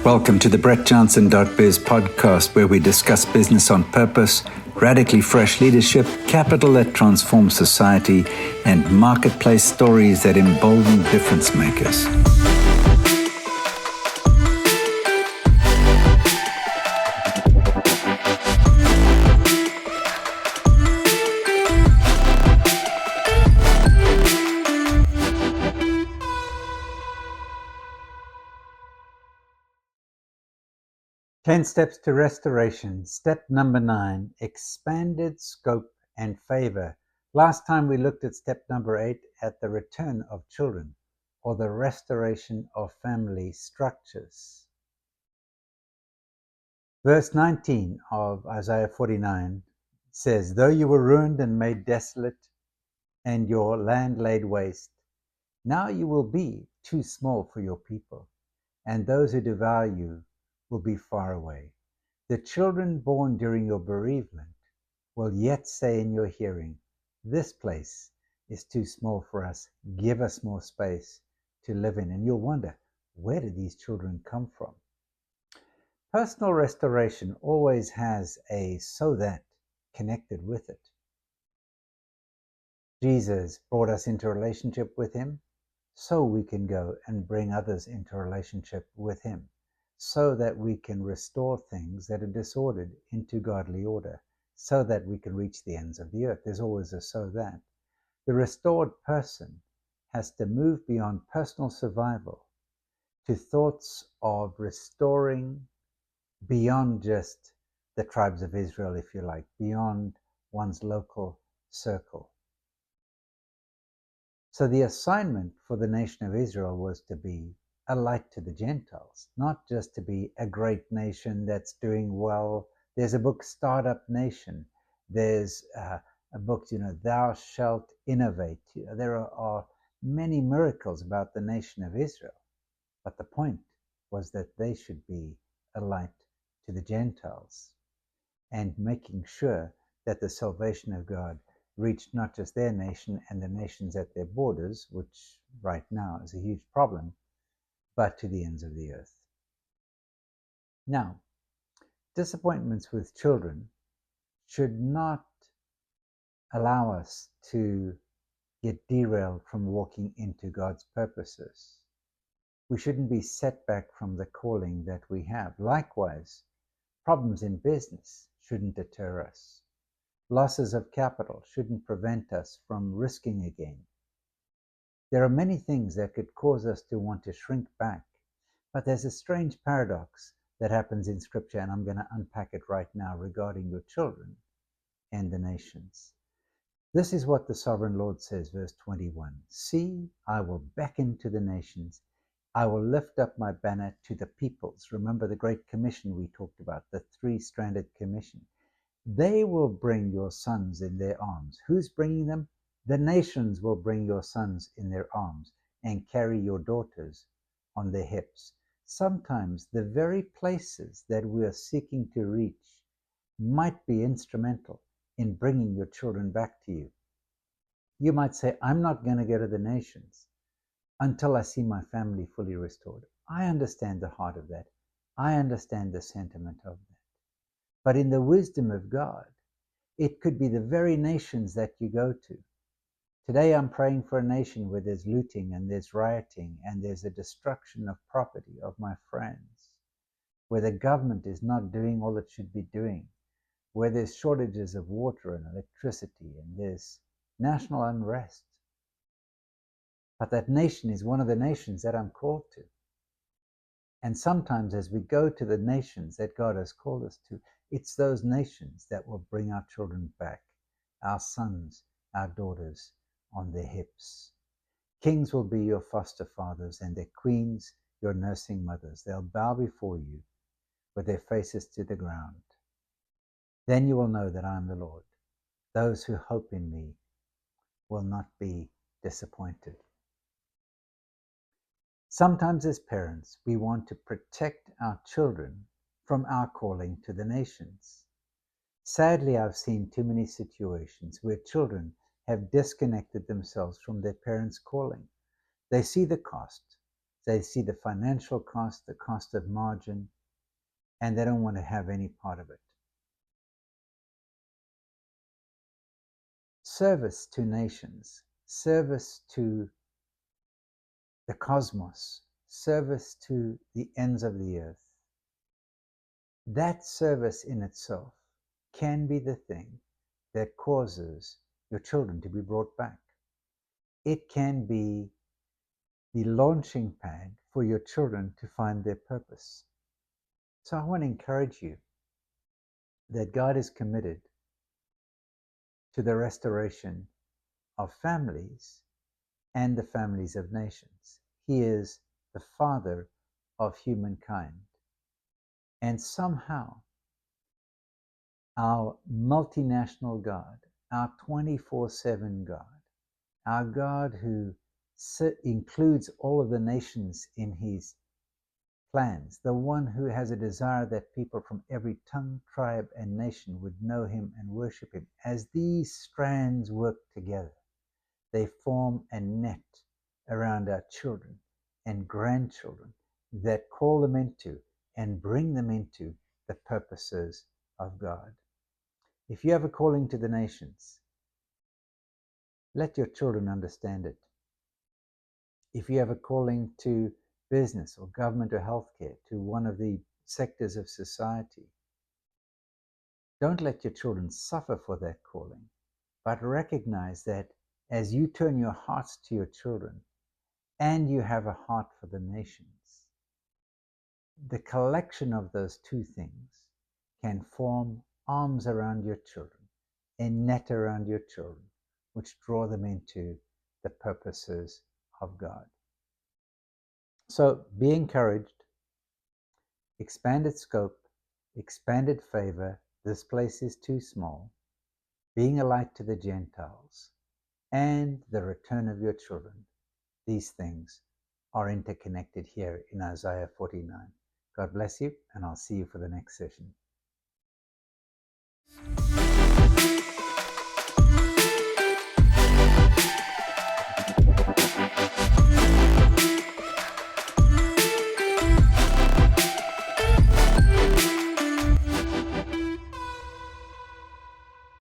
Welcome to the Brett Johnson .biz podcast, where we discuss business on purpose, radically fresh leadership, capital that transforms society, and marketplace stories that embolden difference makers. Ten Steps to Restoration. Step number 9, expanded scope and favor. Last time we looked at step number 8, at the return of children, or the restoration of family structures. Verse 19 of Isaiah 49 says, "Though you were ruined and made desolate, and your land laid waste, now you will be too small for your people, and those who devour you will be far away. The children born during your bereavement will yet say in your hearing, 'This place is too small for us. Give us more space to live in.' And you'll wonder, where did these children come from?" Personal restoration always has a "so that" connected with it. Jesus brought us into relationship with him, so we can go and bring others into relationship with him, so that we can restore things that are disordered into godly order, so that we can reach the ends of the earth. There's always a "so that." The restored person has to move beyond personal survival to thoughts of restoring beyond just the tribes of Israel, if you like, beyond one's local circle. So the assignment for the nation of Israel was to be a light to the Gentiles, not just to be a great nation that's doing well. There's a book, Startup Nation. There's a book, Thou Shalt Innovate. There are many miracles about the nation of Israel. But the point was that they should be a light to the Gentiles, and making sure that the salvation of God reached not just their nation and the nations at their borders, which right now is a huge problem, but to the ends of the earth. Now, disappointments with children should not allow us to get derailed from walking into God's purposes. We shouldn't be set back from the calling that we have. Likewise, problems in business shouldn't deter us. Losses of capital shouldn't prevent us from risking again. There are many things that could cause us to want to shrink back, but there's a strange paradox that happens in Scripture, and I'm going to unpack it right now regarding your children and the nations. This is what the Sovereign Lord says, verse 21. "See, I will beckon to the nations. I will lift up my banner to the peoples." Remember the Great Commission we talked about, the three-stranded commission. "They will bring your sons in their arms." Who's bringing them? The nations will bring your sons in their arms and carry your daughters on their hips. Sometimes the very places that we are seeking to reach might be instrumental in bringing your children back to you. You might say, "I'm not going to go to the nations until I see my family fully restored." I understand the heart of that. I understand the sentiment of that. But in the wisdom of God, it could be the very nations that you go to. Today I'm praying for a nation where there's looting and there's rioting and there's a destruction of property of my friends, where the government is not doing all it should be doing, where there's shortages of water and electricity and there's national unrest. But that nation is one of the nations that I'm called to. And sometimes as we go to the nations that God has called us to, it's those nations that will bring our children back, our sons, our daughters on their hips. Kings will be your foster fathers, and their queens your nursing mothers. They'll bow before you with their faces to the ground. Then you will know that I am the Lord. Those who hope in me will not be disappointed. Sometimes as parents, we want to protect our children from our calling to the nations. Sadly, I've seen too many situations where children have disconnected themselves from their parents' calling. They see the cost. They see the financial cost, the cost of margin, and they don't want to have any part of it. Service to nations, service to the cosmos, service to the ends of the earth. That service in itself can be the thing that causes your children to be brought back. It can be the launching pad for your children to find their purpose. So I want to encourage you that God is committed to the restoration of families and the families of nations. He is the Father of humankind. And somehow, our multinational God, our 24/7 God, our God who includes all of the nations in his plans, the one who has a desire that people from every tongue, tribe, and nation would know him and worship him. As these strands work together, they form a net around our children and grandchildren that call them into and bring them into the purposes of God. If you have a calling to the nations, let your children understand it. If you have a calling to business or government or healthcare, to one of the sectors of society, don't let your children suffer for that calling, but recognize that as you turn your hearts to your children and you have a heart for the nations, the collection of those two things can form arms around your children, a net around your children, which draw them into the purposes of God. So be encouraged, expanded scope, expanded favor. This place is too small. Being a light to the Gentiles and the return of your children. These things are interconnected here in Isaiah 49. God bless you, and I'll see you for the next session.